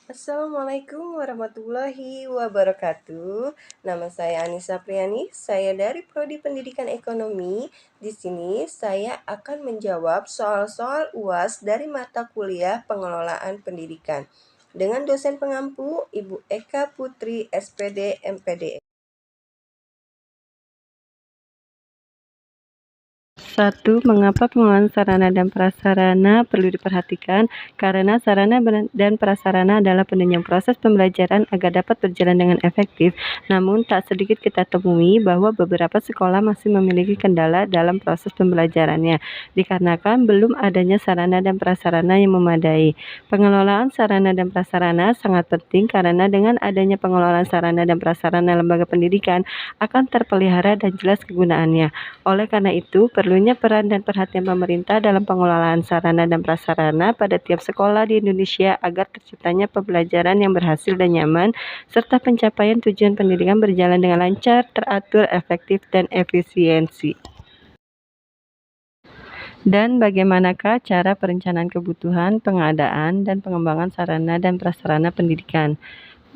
Assalamualaikum warahmatullahi wabarakatuh. Nama saya Anissa Priani, saya dari Prodi Pendidikan Ekonomi. Di sini saya akan menjawab soal-soal UAS dari mata kuliah Pengelolaan Pendidikan dengan dosen pengampu Ibu Eka Putri, SPD, MPD. 1. Mengapa pengelolaan sarana dan prasarana perlu diperhatikan? Karena sarana dan prasarana adalah penunjang proses pembelajaran agar dapat berjalan dengan efektif. Namun, tak sedikit kita temui bahwa beberapa sekolah masih memiliki kendala dalam proses pembelajarannya, dikarenakan belum adanya sarana dan prasarana yang memadai. Pengelolaan sarana dan prasarana sangat penting karena dengan adanya pengelolaan sarana dan prasarana lembaga pendidikan akan terpelihara dan jelas kegunaannya. Oleh karena itu, perlunya peran dan perhatian pemerintah dalam pengelolaan sarana dan prasarana pada tiap sekolah di Indonesia agar terciptanya pembelajaran yang berhasil dan nyaman, serta pencapaian tujuan pendidikan berjalan dengan lancar, teratur, efektif, dan efisiensi. Dan bagaimanakah cara perencanaan kebutuhan, pengadaan, dan pengembangan sarana dan prasarana pendidikan?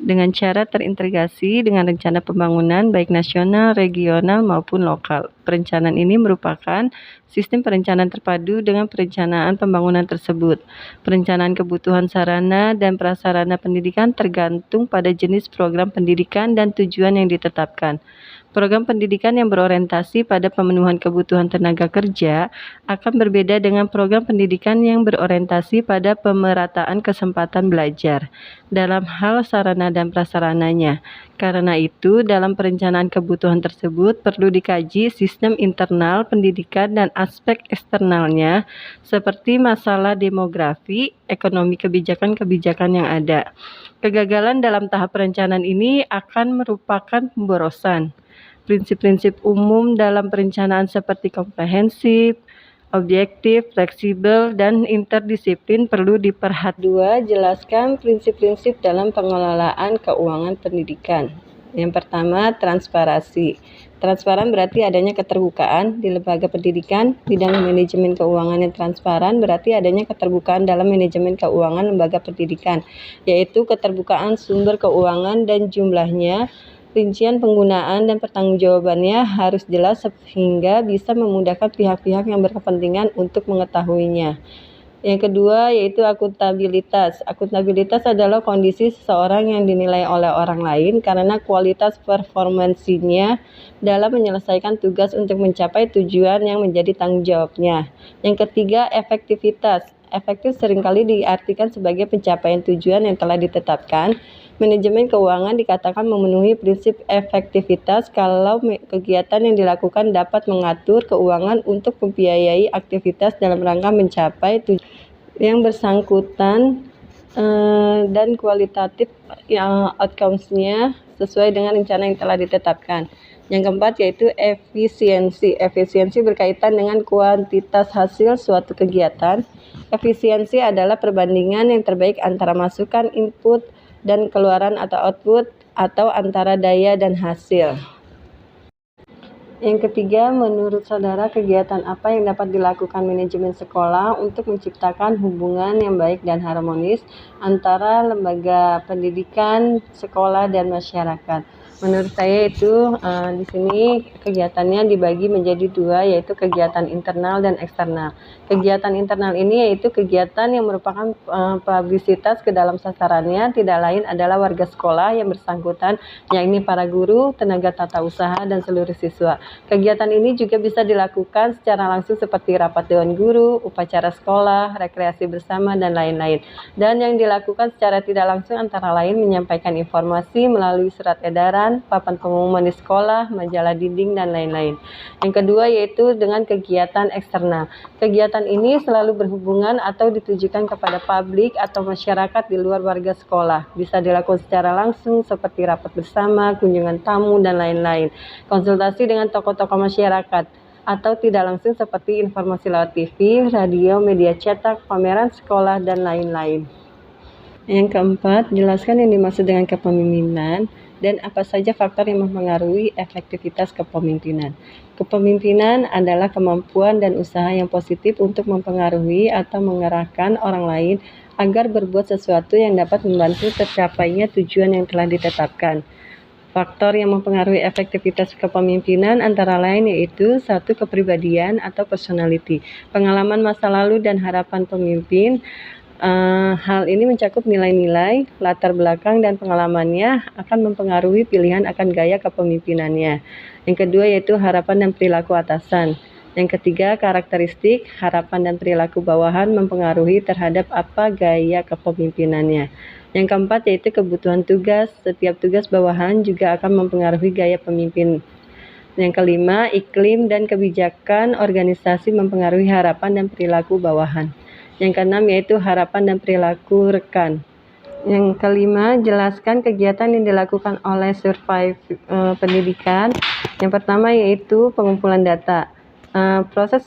Dengan cara terintegrasi dengan rencana pembangunan baik nasional, regional, maupun lokal. Perencanaan ini merupakan sistem perencanaan terpadu dengan perencanaan pembangunan tersebut. Perencanaan kebutuhan sarana dan prasarana pendidikan tergantung pada jenis program pendidikan dan tujuan yang ditetapkan. Program pendidikan yang berorientasi pada pemenuhan kebutuhan tenaga kerja akan berbeda dengan program pendidikan yang berorientasi pada pemerataan kesempatan belajar dalam hal sarana dan prasarananya. Karena itu, dalam perencanaan kebutuhan tersebut perlu dikaji sistem internal pendidikan dan aspek eksternalnya seperti masalah demografi, ekonomi kebijakan-kebijakan yang ada. Kegagalan dalam tahap perencanaan ini akan merupakan pemborosan. Prinsip-prinsip umum dalam perencanaan seperti komprehensif, objektif, fleksibel, dan interdisiplin perlu diperhatikan. 2. Jelaskan prinsip-prinsip dalam pengelolaan keuangan pendidikan. Yang pertama, transparansi. Transparan berarti adanya keterbukaan di lembaga pendidikan. Bidang manajemen keuangan yang transparan berarti adanya keterbukaan dalam manajemen keuangan lembaga pendidikan, yaitu keterbukaan sumber keuangan dan jumlahnya. Rincian penggunaan dan pertanggungjawabannya harus jelas sehingga bisa memudahkan pihak-pihak yang berkepentingan untuk mengetahuinya. Yang kedua yaitu akuntabilitas. Akuntabilitas adalah kondisi seseorang yang dinilai oleh orang lain karena kualitas performansinya dalam menyelesaikan tugas untuk mencapai tujuan yang menjadi tanggung jawabnya. Yang ketiga, efektivitas. Efektif seringkali diartikan sebagai pencapaian tujuan yang telah ditetapkan. Manajemen keuangan dikatakan memenuhi prinsip efektivitas kalau kegiatan yang dilakukan dapat mengatur keuangan untuk membiayai aktivitas dalam rangka mencapai tujuan yang bersangkutan dan kualitatif outcomes-nya sesuai dengan rencana yang telah ditetapkan. Yang keempat yaitu efisiensi. Efisiensi berkaitan dengan kuantitas hasil suatu kegiatan. Efisiensi adalah perbandingan yang terbaik antara masukan input dan keluaran atau output atau antara daya dan hasil. Yang ketiga, menurut saudara kegiatan apa yang dapat dilakukan manajemen sekolah untuk menciptakan hubungan yang baik dan harmonis antara lembaga pendidikan, sekolah, dan masyarakat? Menurut saya itu di sini kegiatannya dibagi menjadi dua, yaitu kegiatan internal dan eksternal. Kegiatan internal ini yaitu kegiatan yang merupakan publisitas ke dalam sasarannya, tidak lain adalah warga sekolah yang bersangkutan, yakni para guru, tenaga tata usaha, dan seluruh siswa. Kegiatan ini juga bisa dilakukan secara langsung seperti rapat dewan guru, upacara sekolah, rekreasi bersama, dan lain-lain. Dan yang dilakukan secara tidak langsung antara lain menyampaikan informasi melalui surat edaran, papan pengumuman di sekolah, majalah dinding, dan lain-lain. Yang kedua yaitu dengan kegiatan eksternal. Kegiatan ini selalu berhubungan atau ditujukan kepada publik atau masyarakat di luar warga sekolah. Bisa dilakukan secara langsung seperti rapat bersama, kunjungan tamu, dan lain-lain. Konsultasi dengan tokoh-tokoh masyarakat atau tidak langsung seperti informasi lewat TV, radio, media cetak, pameran sekolah, dan lain-lain. Yang keempat, jelaskan yang dimaksud dengan kepemimpinan dan apa saja faktor yang mempengaruhi efektivitas kepemimpinan. Kepemimpinan adalah kemampuan dan usaha yang positif untuk mempengaruhi atau mengerahkan orang lain agar berbuat sesuatu yang dapat membantu tercapainya tujuan yang telah ditetapkan. Faktor yang mempengaruhi efektivitas kepemimpinan antara lain yaitu 1. Kepribadian atau personality, pengalaman masa lalu dan harapan pemimpin. Hal ini mencakup nilai-nilai, latar belakang, dan pengalamannya akan mempengaruhi pilihan akan gaya kepemimpinannya. Yang kedua yaitu harapan dan perilaku atasan. Yang ketiga, karakteristik, harapan dan perilaku bawahan mempengaruhi terhadap apa gaya kepemimpinannya. Yang keempat yaitu kebutuhan tugas, setiap tugas bawahan juga akan mempengaruhi gaya pemimpin. Yang kelima, iklim dan kebijakan organisasi mempengaruhi harapan dan perilaku bawahan. Yang keenam yaitu harapan dan perilaku rekan. Yang kelima, jelaskan kegiatan yang dilakukan oleh survei pendidikan. Yang pertama yaitu pengumpulan data. Proses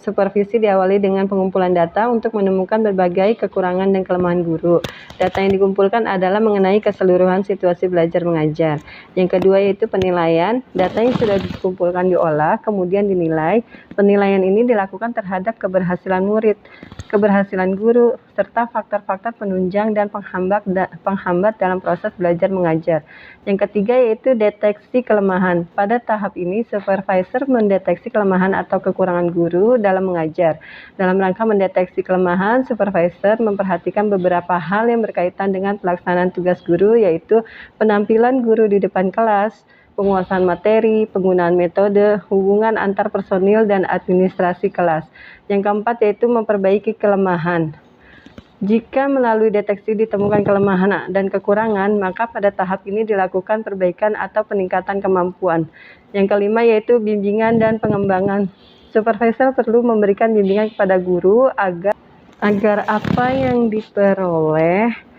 supervisi diawali dengan pengumpulan data untuk menemukan berbagai kekurangan dan kelemahan guru. Data yang dikumpulkan adalah mengenai keseluruhan situasi belajar mengajar. Yang kedua yaitu penilaian. Data yang sudah dikumpulkan diolah, kemudian dinilai. Penilaian ini dilakukan terhadap keberhasilan murid, keberhasilan guru, serta faktor-faktor penunjang dan penghambat dalam proses belajar mengajar. Yang ketiga yaitu deteksi kelemahan. Pada tahap ini, supervisor mendeteksi kelemahan atau kekurangan guru dalam mengajar. Dalam rangka mendeteksi kelemahan, supervisor memperhatikan beberapa hal yang berkaitan dengan pelaksanaan tugas guru, yaitu penampilan guru di depan kelas, penguasaan materi, penggunaan metode, hubungan antar personil, dan administrasi kelas. Yang keempat yaitu memperbaiki kelemahan. Jika melalui deteksi ditemukan kelemahan dan kekurangan, maka pada tahap ini dilakukan perbaikan atau peningkatan kemampuan. Yang kelima yaitu bimbingan dan pengembangan. Supervisor perlu memberikan bimbingan kepada guru agar apa yang diperoleh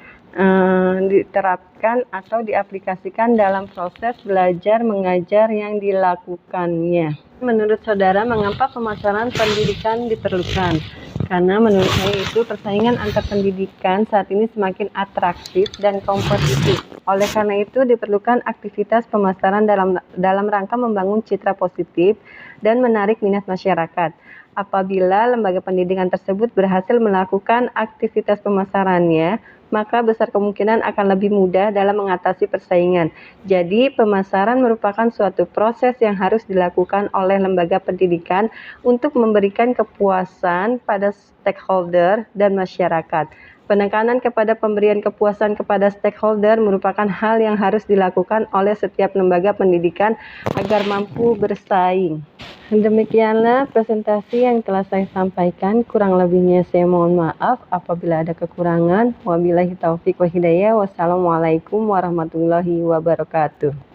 diterapkan atau diaplikasikan dalam proses belajar mengajar yang dilakukannya. Menurut saudara, mengapa pemasaran pendidikan diperlukan? Karena menurut saya itu persaingan antar pendidikan saat ini semakin atraktif dan kompetitif. Oleh karena itu diperlukan aktivitas pemasaran dalam rangka membangun citra positif dan menarik minat masyarakat. Apabila lembaga pendidikan tersebut berhasil melakukan aktivitas pemasarannya, maka besar kemungkinan akan lebih mudah dalam mengatasi persaingan. Jadi, pemasaran merupakan suatu proses yang harus dilakukan oleh lembaga pendidikan untuk memberikan kepuasan pada stakeholder dan masyarakat. Penekanan kepada pemberian kepuasan kepada stakeholder merupakan hal yang harus dilakukan oleh setiap lembaga pendidikan agar mampu bersaing. Demikianlah presentasi yang telah saya sampaikan. Kurang lebihnya saya mohon maaf apabila ada kekurangan. Wabillahi taufiq wa hidayah. Wassalamualaikum warahmatullahi wabarakatuh.